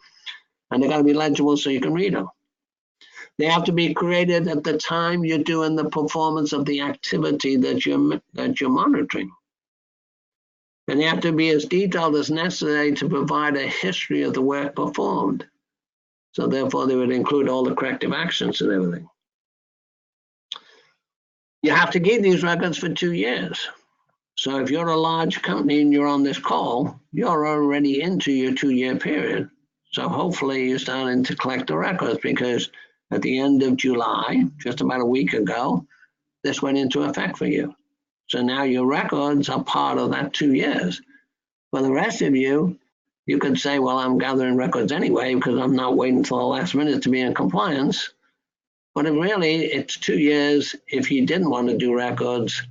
And they got to be legible so you can read them. They have to be created at the time you're doing the performance of the activity that you're monitoring. And they have to be as detailed as necessary to provide a history of the work performed. So therefore, they would include all the corrective actions and everything. You have to keep these records for 2 years. So if you're a large company and you're on this call, you're already into your 2-year period. So hopefully you're starting to collect the records, because at the end of July, just about a week ago, this went into effect for you. So now your records are part of that 2 years. For the rest of you, you could say, well, I'm gathering records anyway because I'm not waiting until the last minute to be in compliance. But it's 2 years if you didn't want to do records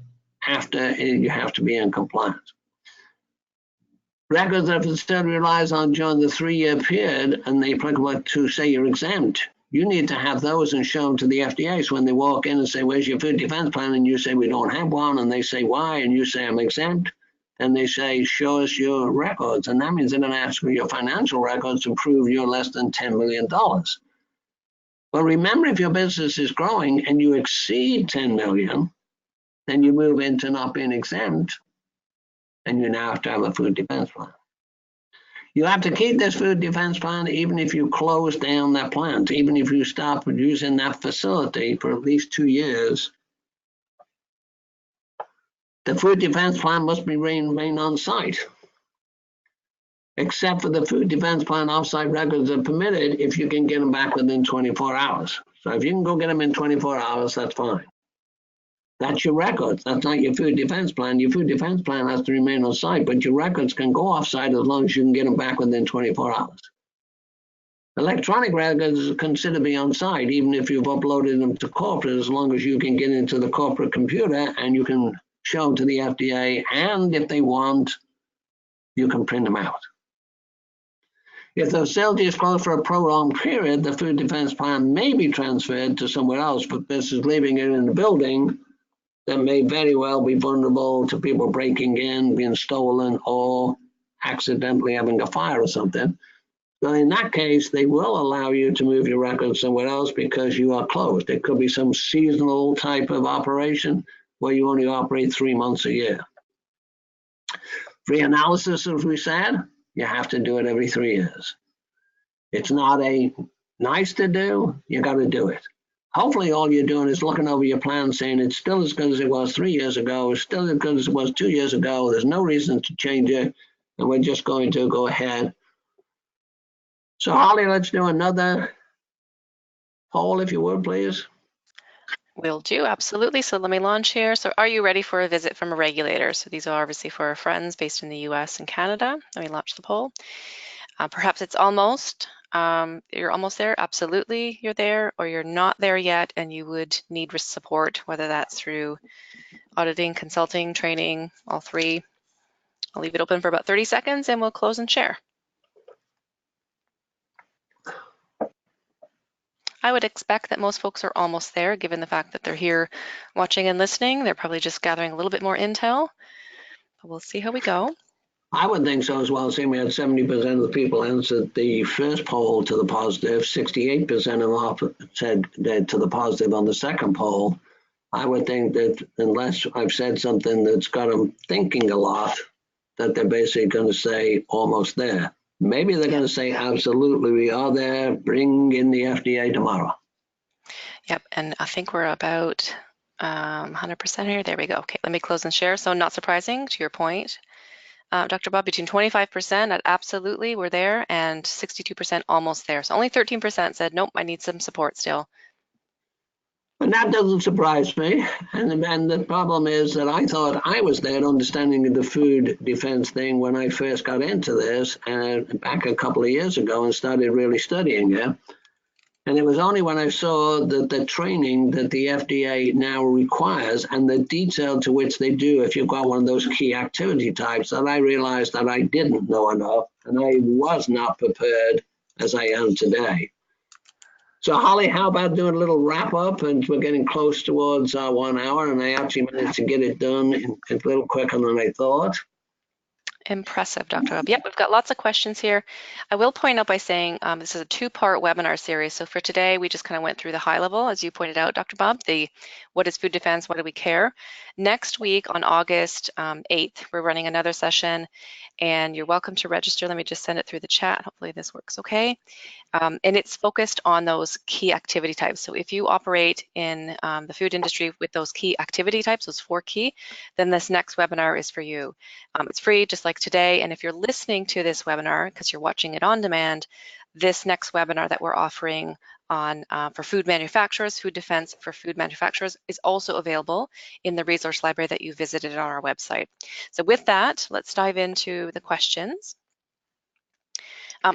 after you have to be in compliance. Records that the facility relies on during the 3-year period and they applicable to say you're exempt, you need to have those and show them to the FDA. So when they walk in and say, where's your food defense plan? And you say, we don't have one. And they say, why? And you say, I'm exempt. And they say, show us your records. And that means they're going to ask for your financial records to prove you're less than $10 million. Well, remember, if your business is growing and you exceed 10 million, then you move into not being exempt, and you now have to have a food defense plan. You have to keep this food defense plan even if you close down that plant, even if you stop using that facility for at least 2 years. The food defense plan must remain on site, except for the food defense plan offsite records are permitted if you can get them back within 24 hours. So if you can go get them in 24 hours, that's fine. That's your records. That's not your food defense plan. Your food defense plan has to remain on site, but your records can go off site as long as you can get them back within 24 hours. Electronic records are considered to be on site, even if you've uploaded them to corporate, as long as you can get into the corporate computer and you can show them to the FDA, and if they want, you can print them out. If the facility is closed for a prolonged period, the food defense plan may be transferred to somewhere else, but this is leaving it in the building that may very well be vulnerable to people breaking in, being stolen, or accidentally having a fire or something. So in that case, they will allow you to move your records somewhere else because you are closed. It could be some seasonal type of operation where you only operate 3 months a year. Reanalysis, as we said, you have to do it every 3 years. It's not a nice to do, you got to do it. Hopefully all you're doing is looking over your plan saying it's still as good as it was 3 years ago, it's still as good as it was 2 years ago, there's no reason to change it, and we're just going to go ahead. So Holly, let's do another poll if you would, please. Will do, absolutely. So let me launch here. So are you ready for a visit from a regulator? So these are obviously for our friends based in the US and Canada. Let me launch the poll. Perhaps it's almost. You're almost there. Absolutely, you're there, or you're not there yet and you would need risk support, whether that's through auditing, consulting, training, all three. I'll leave it open for about 30 seconds and we'll close and share. I would expect that most folks are almost there, given the fact that they're here watching and listening. They're probably just gathering a little bit more intel, but we'll see how we go. I would think so as well, seeing we had 70% of the people answered the first poll to the positive, 68% of them said to the positive on the second poll. I would think that unless I've said something that's got them thinking a lot, that they're basically going to say almost there. Maybe they're going to say absolutely, we are there, bring in the FDA tomorrow. Yep, and I think we're about 100% here. There we go. Okay, let me close and share. So not surprising, to your point, Dr. Bob, between 25% at absolutely, we're there, and 62% almost there. So only 13% said, nope, I need some support still. And that doesn't surprise me. And the problem is that I thought I was there understanding the food defense thing when I first got into this back a couple of years ago and started really studying it. And it was only when I saw that the training that the FDA now requires and the detail to which they do if you've got one of those key activity types that I realized that I didn't know enough and I was not prepared as I am today. So Holly, how about doing a little wrap up? And we're getting close towards 1 hour, and I actually managed to get it done a little quicker than I thought. Impressive, Dr. Bob. Yep, we've got lots of questions here. I will point out by saying this is a two-part webinar series. So for today, we just kind of went through the high level, as you pointed out, Dr. Bob, the what is food defense, why do we care? Next week on August 8th, we're running another session, and you're welcome to register. Let me just send it through the chat. Hopefully this works okay. And it's focused on those key activity types. So if you operate in the food industry with those key activity types, those 4 key, then this next webinar is for you. It's free, just like today. And if you're listening to this webinar, because you're watching it on demand, this next webinar that we're offering on for food manufacturers, food defense for food manufacturers, is also available in the resource library that you visited on our website. So with that, let's dive into the questions.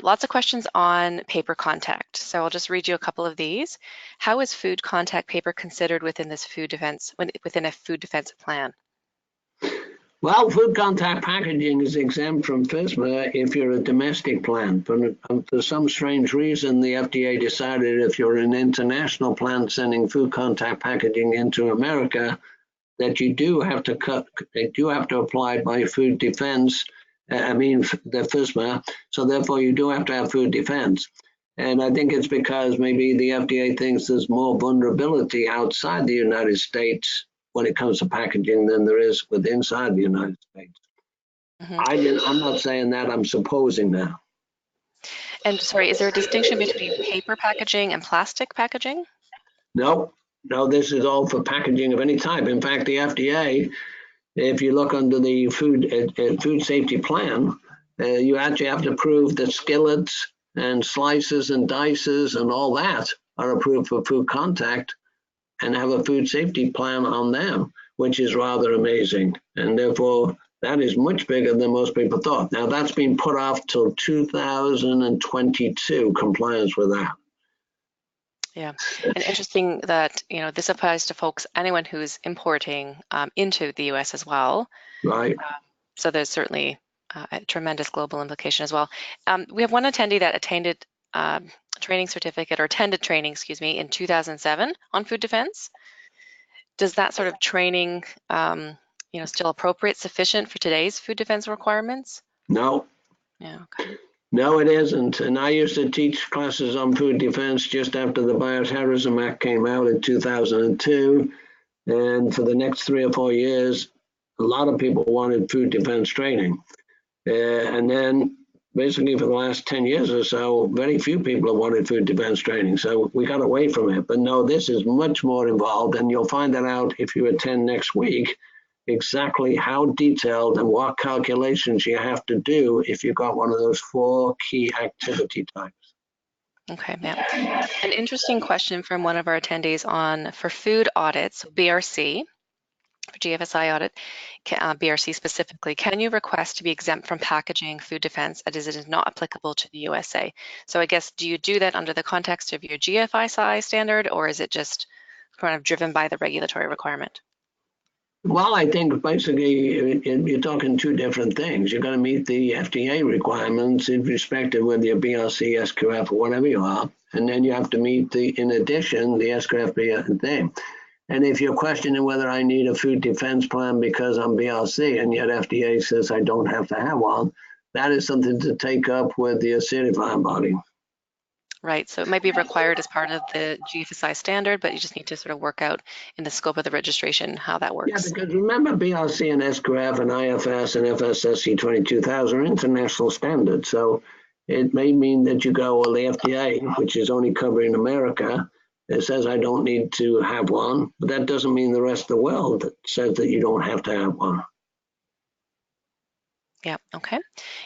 Lots of questions on paper contact. So I'll just read you a couple of these. How is food contact paper considered within this food defense, within a food defense plan? Well, food contact packaging is exempt from FSMA if you're a domestic plant, but for some strange reason, the FDA decided if you're an international plant sending food contact packaging into America, that you do have to apply by food defense. The FSMA, so therefore you do have to have food defense. And I think it's because maybe the FDA thinks there's more vulnerability outside the United States when it comes to packaging than there is inside the United States. I'm not saying that, I'm supposing that. And sorry, is there a distinction between paper packaging and plastic packaging? No, this is all for packaging of any type. In fact, the FDA, if you look under the food safety plan, you actually have to prove that skillets and slices and dices and all that are approved for food contact and have a food safety plan on them, which is rather amazing. And therefore, that is much bigger than most people thought. Now, that's been put off till 2022, compliance with that. Yeah, and interesting that this applies to folks, anyone who's importing into the U.S. as well. Right. So there's certainly a tremendous global implication as well. We have one attendee that attended training certificate or attended training, excuse me, in 2007 on food defense. Does that sort of training, still appropriate, sufficient for today's food defense requirements? No. Yeah. Okay. No, it isn't. And I used to teach classes on food defense just after the Bioterrorism Act came out in 2002. And for the next 3 or 4 years, a lot of people wanted food defense training. And then basically for the last 10 years or so, very few people have wanted food defense training. So we got away from it. But no, this is much more involved. And you'll find that out if you attend next week, exactly how detailed and what calculations you have to do if you've got one of those 4 key activity types. Okay, yeah. An interesting question from one of our attendees for food audits, BRC, for GFSI audit, BRC specifically, can you request to be exempt from packaging food defense as it is not applicable to the USA? So I guess, do you do that under the context of your GFSI standard, or is it just kind of driven by the regulatory requirement? Well, I think basically you're talking 2 different things. You're going to meet the FDA requirements in respect of whether you're BRC, SQF, or whatever you are. And then you have to meet in addition, the SQF thing. And if you're questioning whether I need a food defense plan because I'm BRC and yet FDA says I don't have to have one, that is something to take up with the certifying body. Right, so it might be required as part of the GFSI standard, but you just need to sort of work out in the scope of the registration how that works. Yeah, because remember BRC and SQF and IFS and FSSC 22000 are international standards. So it may mean that you go, well, the FDA, which is only covering America, it says I don't need to have one, but that doesn't mean the rest of the world says that you don't have to have one. Yeah, okay.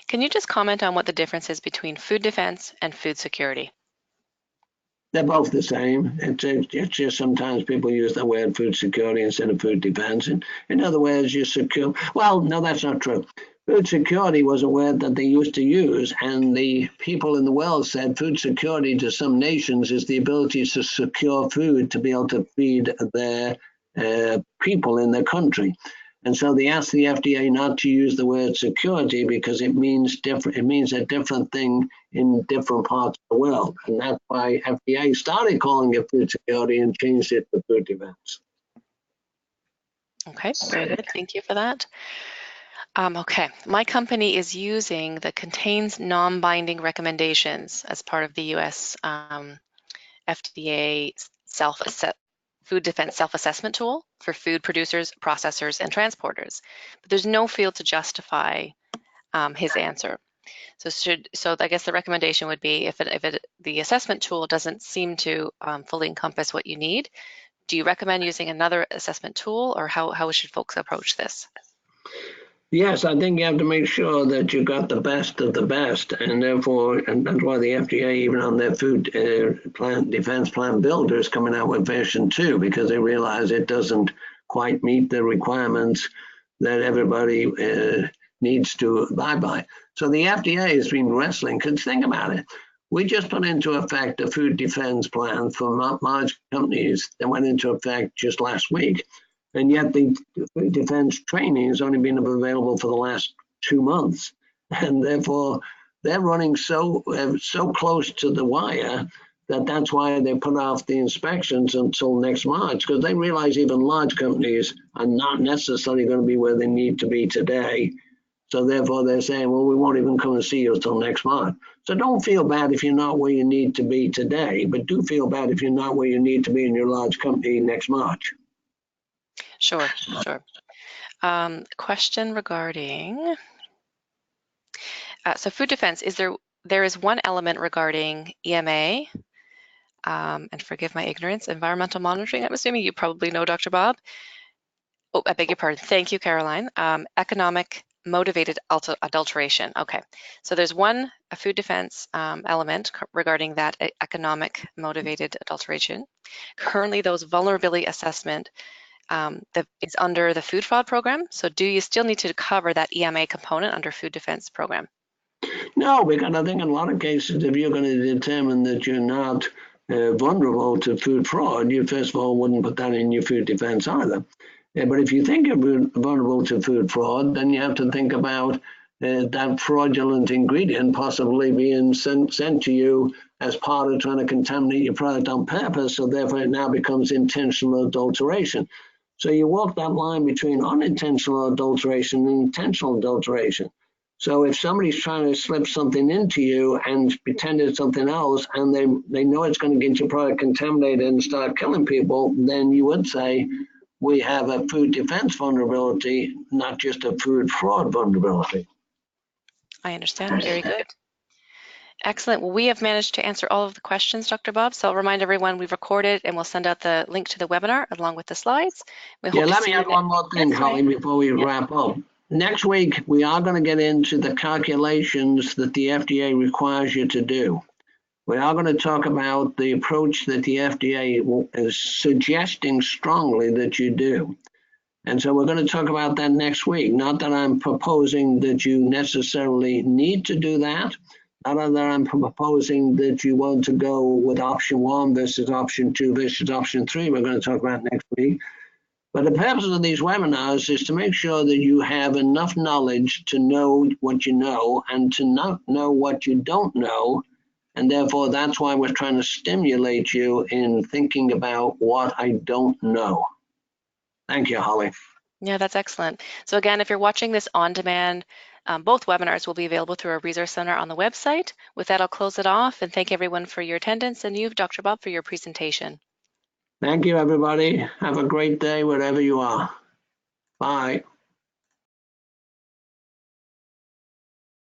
Can you just comment on what the difference is between food defense and food security? They're both the same. It's just sometimes people use the word food security instead of food defense. And in other words, you secure. Well, no, that's not true. Food security was a word that they used to use, and the people in the world said food security to some nations is the ability to secure food to be able to feed their people in their country. And so they asked the FDA not to use the word security because it means different. It means a different thing in different parts of the world, and that's why FDA started calling it food security and changed it to food defense. Okay, very good. Thank you for that. Okay, my company is using the contains non-binding recommendations as part of the U.S. FDA food defense self-assessment tool for food producers, processors, and transporters. But there's no field to justify his answer. So I guess the recommendation would be if the assessment tool doesn't seem to fully encompass what you need, do you recommend using another assessment tool, or how should folks approach this? Yes, I think you have to make sure that you got the best of the best, and therefore, and that's why the FDA, even on their food defense plan builder, is coming out with version 2, because they realize it doesn't quite meet the requirements that everybody needs to abide by. So the FDA has been wrestling, because think about it. We just put into effect a food defense plan for large companies that went into effect just last week. And yet the food defense training has only been available for the last 2 months. And therefore, they're running so close to the wire that that's why they put off the inspections until next March, because they realize even large companies are not necessarily going to be where they need to be today. So therefore, they're saying, well, we won't even come and see you until next month. So don't feel bad if you're not where you need to be today, but do feel bad if you're not where you need to be in your large company next March. Sure. Question regarding, so food defense, there is one element regarding EMA, and forgive my ignorance, environmental monitoring. I'm assuming you probably know, Dr. Bob. Oh, I beg your pardon. Thank you, Caroline. Economic motivated adulteration. Okay, so there's a food defense element regarding that economic motivated adulteration. Currently, those vulnerability assessment that is under the food fraud program. So do you still need to cover that EMA component under food defense program? No, because I think in a lot of cases, if you're going to determine that you're not vulnerable to food fraud, you first of all wouldn't put that in your food defense either. But if you think you're vulnerable to food fraud, then you have to think about that fraudulent ingredient possibly being sent to you as part of trying to contaminate your product on purpose. So therefore, it now becomes intentional adulteration. So you walk that line between unintentional adulteration and intentional adulteration. So if somebody's trying to slip something into you and pretend it's something else, and they know it's going to get your product contaminated and start killing people, then you would say we have a food defense vulnerability, not just a food fraud vulnerability. I understand. Very good. Excellent. Well, we have managed to answer all of the questions, Dr. Bob. So I'll remind everyone we've recorded, and we'll send out the link to the webinar along with the slides. Let me add one more thing, Holly, before we wrap up. Next week, we are going to get into the calculations that the FDA requires you to do. We are going to talk about the approach that the FDA is suggesting strongly that you do. And so we're going to talk about that next week. Not that I'm proposing that you necessarily need to do that. Not that I'm proposing that you want to go with option 1 versus option 2 versus option 3. We're going to talk about next week. But the purpose of these webinars is to make sure that you have enough knowledge to know what you know and to not know what you don't know. And therefore, that's why we're trying to stimulate you in thinking about what I don't know. Thank you, Holly. Yeah, that's excellent. So again, if you're watching this on demand, both webinars will be available through our Resource Center on the website. With that, I'll close it off and thank everyone for your attendance, and you, Dr. Bob, for your presentation. Thank you, everybody. Have a great day wherever you are. Bye.